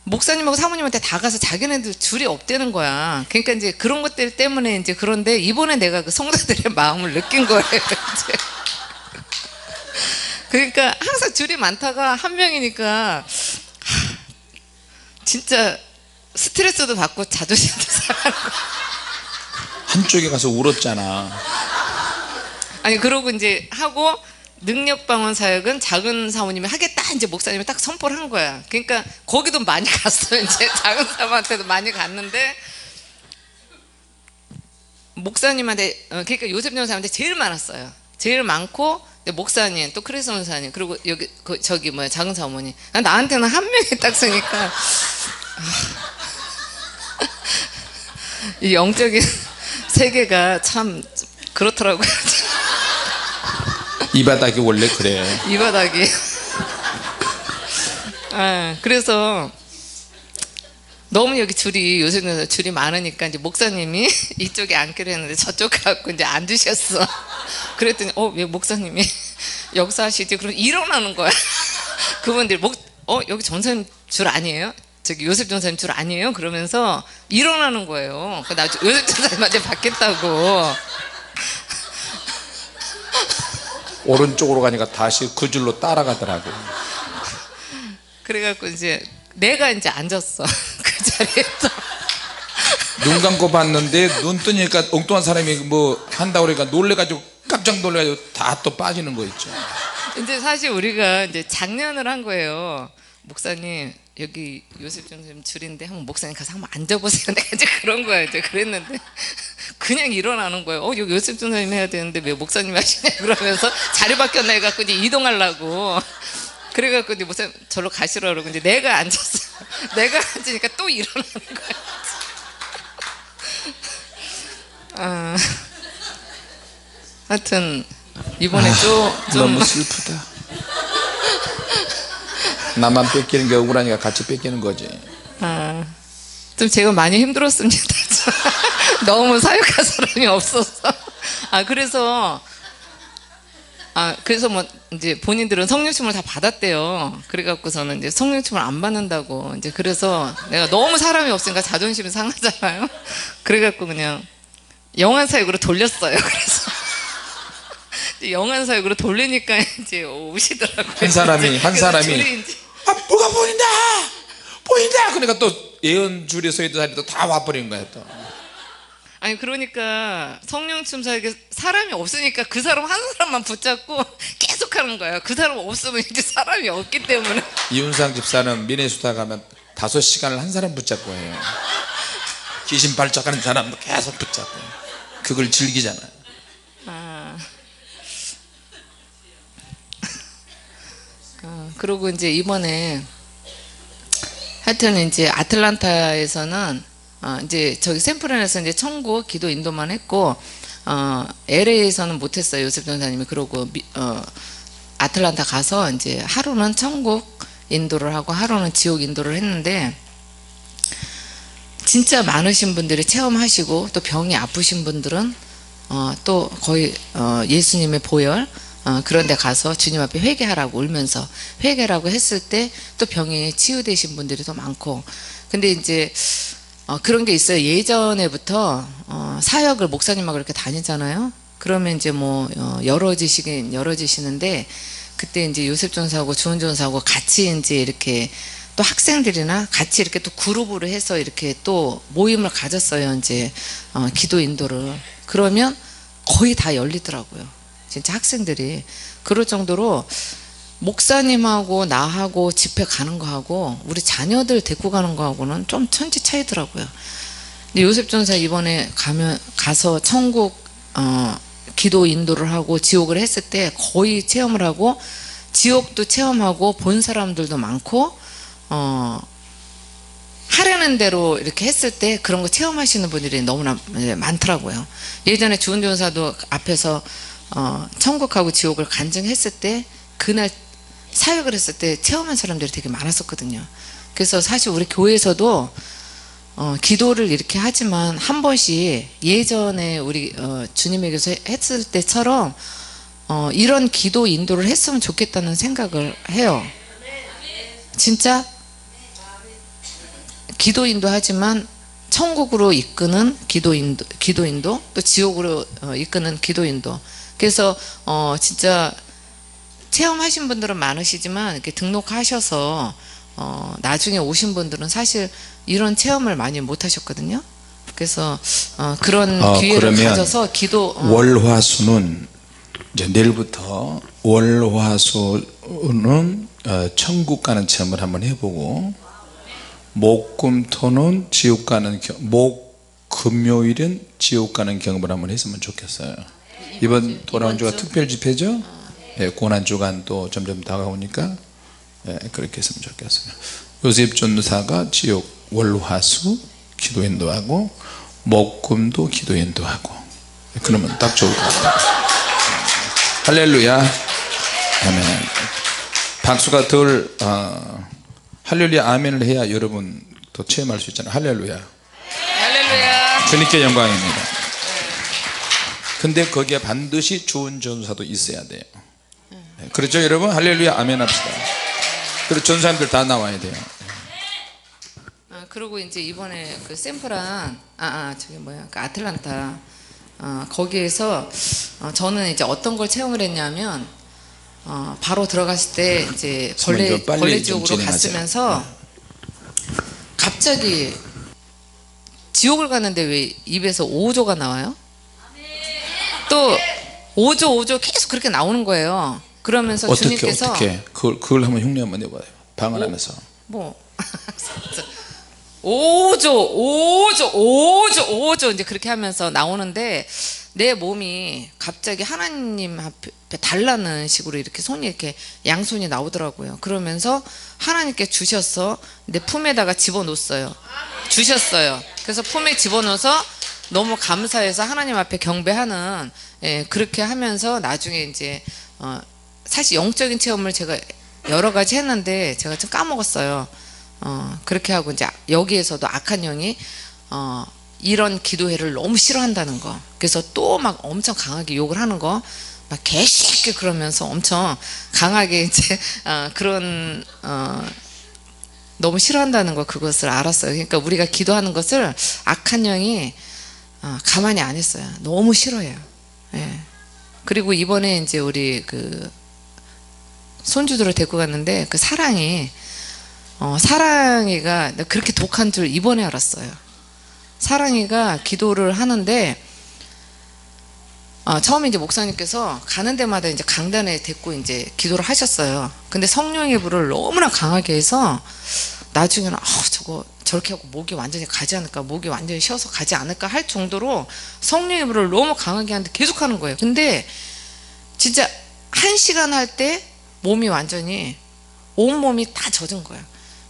목사님하고 사모님한테 다 가서 자기네들 줄이 없대는 거야. 그러니까 이제 그런 것들 때문에 이제 그런데 이번에 내가 그 성도들의 마음을 느낀 거예요. 이제. 그러니까 항상 줄이 많다가 한 명이니까 진짜 스트레스도 받고 자존심도 상하고. 한쪽에 가서 울었잖아. 아니 그러고 이제 하고 능력방언 사역은 작은 사모님이 하겠다 이제 목사님이 딱 선포를 한 거야. 그러니까 거기도 많이 갔어요. 이제 작은 사모한테도 많이 갔는데 목사님한테 그러니까 요셉 전사한테 제일 많았어요. 제일 많고 목사님 또 크리스 원사님 그리고 여기 저기 뭐야 작은 사모님 나한테는 한 명이 딱 쓰니까 이 영적인 세계가 참 그렇더라고요. 이 바닥이 원래 그래. 이 바닥이. 그래서 너무 여기 요새 줄이 많으니까 이제 목사님이 이쪽에 앉기로 했는데 저쪽 갖고 이제 앉으셨어. 그랬더니 왜 목사님이 여기서 하시지? 그럼 일어나는 거야. 그분들이 여기 전사님 줄 아니에요? 저기 요셉 전사님 줄 아니에요? 그러면서 일어나는 거예요. 나 요셉 전사님한테 받겠다고. 오른쪽으로 가니까 다시 그 줄로 따라가더라고. 그래갖고 이제 내가 이제 앉았어. 그 자리에 또. 눈 감고 봤는데 눈 뜨니까 엉뚱한 사람이 뭐 한다고 그러니까 놀래가지고 깜짝 놀래가지고 다 또 빠지는 거 있죠. 이제 사실 우리가 이제 작년을 한 거예요. 목사님 여기 요셉 전사님 줄인데 한번 목사님 가서 한번 앉아보세요. 내가 이제 그런 거야. 이제 그랬는데 그냥 일어나는 거예요. 여기 요셉 전사님 해야 되는데 왜 목사님 하시냐 그러면서 자리 바뀌었나 해갖고 이제 이동하려고. 그래갖고 이제 목사님 절로 가시라 그러고 이제 내가 앉았어. 내가 앉으니까 또 일어나는 거야. 하여튼 이번에 좀 너무 슬프다. 나만 뺏기는 게 억울하니까 같이 뺏기는 거지. 좀 제가 많이 힘들었습니다. 너무 사역할 사람이 없어서. 그래서 뭐 이제 본인들은 성령침을 다 받았대요. 그래갖고서는 이제 성령침을 안 받는다고 이제 그래서 내가 너무 사람이 없으니까 자존심이 상하잖아요. 그래갖고 그냥 영안 사역으로 돌렸어요. 그래서 영안 사역으로 돌리니까 이제 오시더라고요. 한 사람이 뭐가 보인다. 그러니까 또 예언 줄에 서 있던 사람이 다 와버린 거야 또. 아니 그러니까 성령침 사역에 사람이 없으니까 그 사람 한 사람만 붙잡고 계속 하는 거예요. 그 사람 없으면 이제 사람이 없기 때문에. 이윤상 집사는 미네소타 가면 5시간을 한 사람 붙잡고 해요. 귀신 발작하는 사람도 계속 붙잡고 해요. 그걸 즐기잖아요. 그리고 이제 이번에 하여튼 이제 아틀란타에서는 이제 저기 샌프란에서 이제 천국 기도 인도만 했고 LA에서는 못했어요. 요셉 전사님이. 그러고 아틀란타 가서 이제 하루는 천국 인도를 하고 하루는 지옥 인도를 했는데 진짜 많으신 분들이 체험하시고 또 병이 아프신 분들은 또 거의 예수님의 보혈 그런 데 가서 주님 앞에 회개하라고 울면서 회개라고 했을 때 또 병이 치유되신 분들이 더 많고. 근데 이제 그런 게 있어요. 예전에부터 사역을 목사님하고 이렇게 다니잖아요. 그러면 이제 뭐 열어지시긴 열어지시는데 그때 이제 요셉 전사하고 주은 전사하고 같이 이제 이렇게 또 학생들이나 같이 이렇게 또 그룹으로 해서 이렇게 또 모임을 가졌어요. 이제 기도 인도를. 그러면 거의 다 열리더라고요. 진짜 학생들이. 그럴 정도로 목사님하고 나하고 집회 가는 거하고 우리 자녀들 데리고 가는 거하고는 좀 천지 차이더라고요. 근데 요셉 전사 이번에 가서 천국 기도 인도를 하고 지옥을 했을 때 거의 체험을 하고 지옥도 체험하고 본 사람들도 많고 하려는 대로 이렇게 했을 때 그런 거 체험하시는 분들이 너무나 많더라고요. 예전에 주은 전사도 앞에서 천국하고 지옥을 간증했을 때 그날 사역을 했을 때 체험한 사람들이 되게 많았었거든요. 그래서 사실 우리 교회에서도 기도를 이렇게 하지만 한 번씩 예전에 우리 주님에게서 했을 때처럼 이런 기도 인도를 했으면 좋겠다는 생각을 해요. 진짜 기도 인도하지만 천국으로 이끄는 기도 인도 또 지옥으로 이끄는 기도 인도. 그래서 진짜 체험하신 분들은 많으시지만 이렇게 등록하셔서 나중에 오신 분들은 사실 이런 체험을 많이 못 하셨거든요. 그래서 그런 기회를 가져서 기도 월화수는 이제 내일부터 월화수는 천국 가는 체험을 한번 해보고 목금토는 지옥 가는 금요일은 지옥 가는 경험을 한번 했으면 좋겠어요. 이번 돌아온 주가 특별 집회죠. 예, 고난주간 또 점점 다가오니까 그렇게 했으면 좋겠어요. 요셉 전도사가 지옥 월화수 기도 인도하고 목금도 기도 인도하고 그러면 딱 좋을 것 같아요. 할렐루야. 아멘. 박수가 덜 할렐루야 아멘을 해야 여러분 더 체험할 수 있잖아요. 할렐루야. 할렐루야. 주님께 영광입니다. 근데 거기에 반드시 좋은 전사도 있어야 돼요. 그렇죠 여러분? 할렐루야 아멘 합시다. 그리고 전사님들 다 나와야 돼요. 그리고 이제 이번에 그 샘플한 저기 뭐야 그 아틀란타 거기에서 저는 이제 어떤 걸 체험을 했냐면 바로 들어갔을 때 이제 벌레 지옥으로 갔으면서 갑자기 지옥을 갔는데 왜 입에서 오조가 나와요? 또 오조 계속 그렇게 나오는 거예요. 그러면서 주님께서 어떻게 그걸 한번 흉내 한번 내봐요. 방언하면서 오조 이제 그렇게 하면서 나오는데 내 몸이 갑자기 하나님 앞에 달라는 식으로 이렇게 손이 이렇게 양손이 나오더라고요. 그러면서 하나님께 주셔서 내 품에다가 집어넣었어요. 주셨어요. 그래서 품에 집어넣어서 너무 감사해서 하나님 앞에 경배하는 그렇게 하면서 나중에 이제 사실 영적인 체험을 제가 여러 가지 했는데 제가 좀 까먹었어요. 그렇게 하고 이제 여기에서도 악한 영이 이런 기도회를 너무 싫어한다는 거. 그래서 또 막 엄청 강하게 욕을 하는 거. 막 개새끼 그러면서 엄청 강하게 이제 그런 너무 싫어한다는 거 그것을 알았어요. 그러니까 우리가 기도하는 것을 악한 영이 가만히 안 했어요. 너무 싫어해요. 예. 그리고 이번에 이제 우리 그 손주들을 데리고 갔는데 그 사랑이가 그렇게 독한 줄 이번에 알았어요. 사랑이가 기도를 하는데 처음에 이제 목사님께서 가는 데마다 이제 강단에 데리고 이제 기도를 하셨어요. 근데 성령의 불을 너무나 강하게 해서 나중에는 저거 저렇게 하고 목이 완전히 가지 않을까, 목이 완전히 쉬어서 가지 않을까 할 정도로 성령의 불을 너무 강하게 하는데 계속 하는 거예요. 근데 진짜 1시간 할 때 몸이 완전히 온몸이 다 젖은 거예요.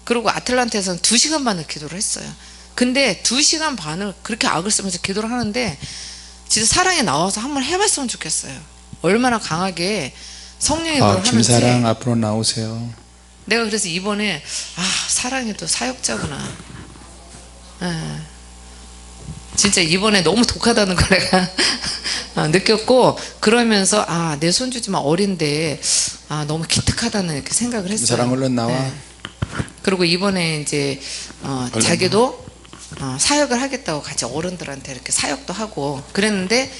그리고 아틀란타에서는 2시간 반을 기도를 했어요. 근데 2시간 반을 그렇게 악을 쓰면서 기도를 하는데 진짜 사랑이 나와서 한번 해봤으면 좋겠어요. 얼마나 강하게 성령의 불을 하는지. 김사랑 앞으로 나오세요. 내가 그래서 이번에 사랑이도 사역자구나. 진짜 이번에 너무 독하다는 걸 내가 느꼈고, 그러면서 내 손주지만 어린데 너무 기특하다는 이렇게 생각을 했어요. 사랑 얼른 나와. 그리고 이번에 이제 자기도 사역을 하겠다고 같이 어른들한테 이렇게 사역도 하고 그랬는데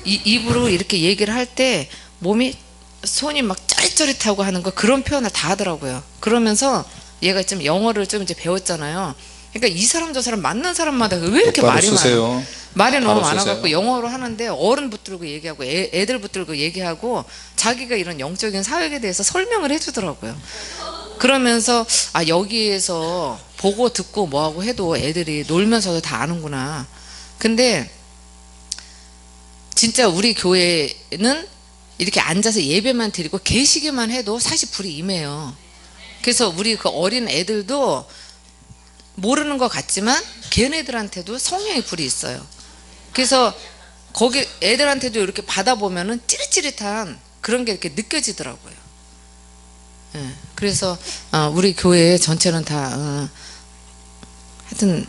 입으로 이렇게 얘기를 할 때 몸이 손이 막 짜릿짜릿하고 하는 거 그런 표현을 다 하더라고요. 그러면서 얘가 좀 영어를 좀 이제 배웠잖아요. 그러니까 이 사람 저 사람 만난 사람마다 왜 이렇게 말이 많아? 말이 너무 바로 많아갖고 쓰세요. 영어로 하는데 어른 붙들고 얘기하고 애들 붙들고 얘기하고 자기가 이런 영적인 사역에 대해서 설명을 해주더라고요. 그러면서 아 여기에서 보고 듣고 뭐하고 해도 애들이 놀면서도 다 아는구나. 근데 진짜 우리 교회는 이렇게 앉아서 예배만 드리고 계시기만 해도 사실 불이 임해요. 그래서 우리 그 어린 애들도 모르는 것 같지만 걔네들한테도 성령의 불이 있어요. 그래서 거기 애들한테도 이렇게 받아보면은 찌릿찌릿한 그런 게 이렇게 느껴지더라고요. 예, 그래서 우리 교회 전체는 다 하여튼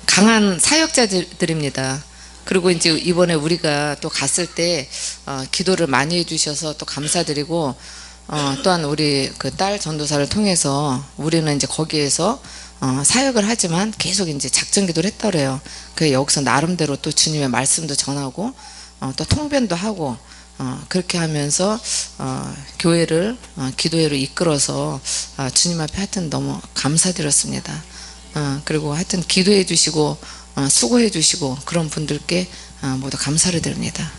강한 사역자들입니다. 그리고 이제 이번에 우리가 또 갔을 때 기도를 많이 해주셔서 또 감사드리고 또한 우리 그 딸 전도사를 통해서 우리는 이제 거기에서 사역을 하지만 계속 이제 작전 기도를 했다 그래요. 그 여기서 나름대로 또 주님의 말씀도 전하고 또 통변도 하고 그렇게 하면서 교회를 기도회로 이끌어서 주님 앞에 하여튼 너무 감사드렸습니다. 그리고 하여튼 기도해 주시고 수고해 주시고 그런 분들께 모두 감사를 드립니다.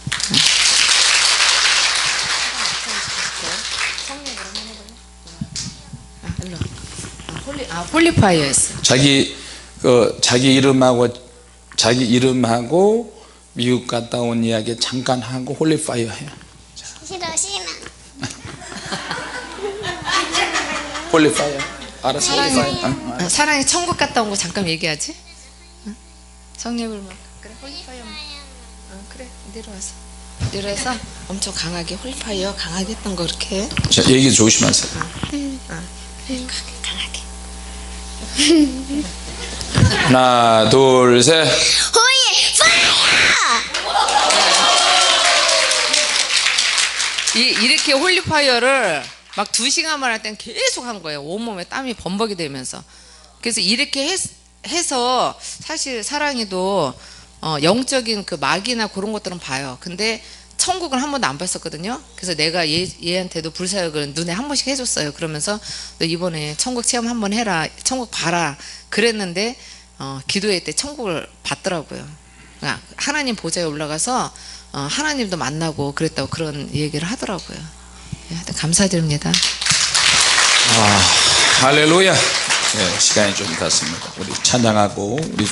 홀리파이어였어. 자기 이름하고 미국 갔다 온 이야기 잠깐 하고 홀리파이어 해요. 싫어. 홀리파이어. 알았어. 홀리파이어. 사랑이 천국 갔다 온 거 잠깐 얘기하지? 성령을 막 그래 홀리파이어. 그래 내려와서 엄청 강하게 홀리파이어 강하게 했던 거 이렇게. 자, 얘기 조심하세요. 강하게. 하나, 둘, 셋. 이렇게 홀리파이어를 막 2시간만 할 땐 계속 한 거예요. 온몸에 땀이 범벅이 되면서. 그래서 이렇게 해서 사실 사랑이도 영적인 그 막이나 그런 것들은 봐요. 근데 천국은 한 번도 안 봤었거든요. 그래서 내가 얘한테도 불사역을 눈에 한 번씩 해줬어요. 그러면서 너 이번에 천국 체험 한번 해라. 천국 봐라. 그랬는데 기도회 때 천국을 봤더라고요. 그러니까 하나님 보좌에 올라가서 하나님도 만나고 그랬다고 그런 얘기를 하더라고요. 하여튼 감사드립니다. 할렐루야. 네, 시간이 좀 갔습니다. 우리 찬양하고 우리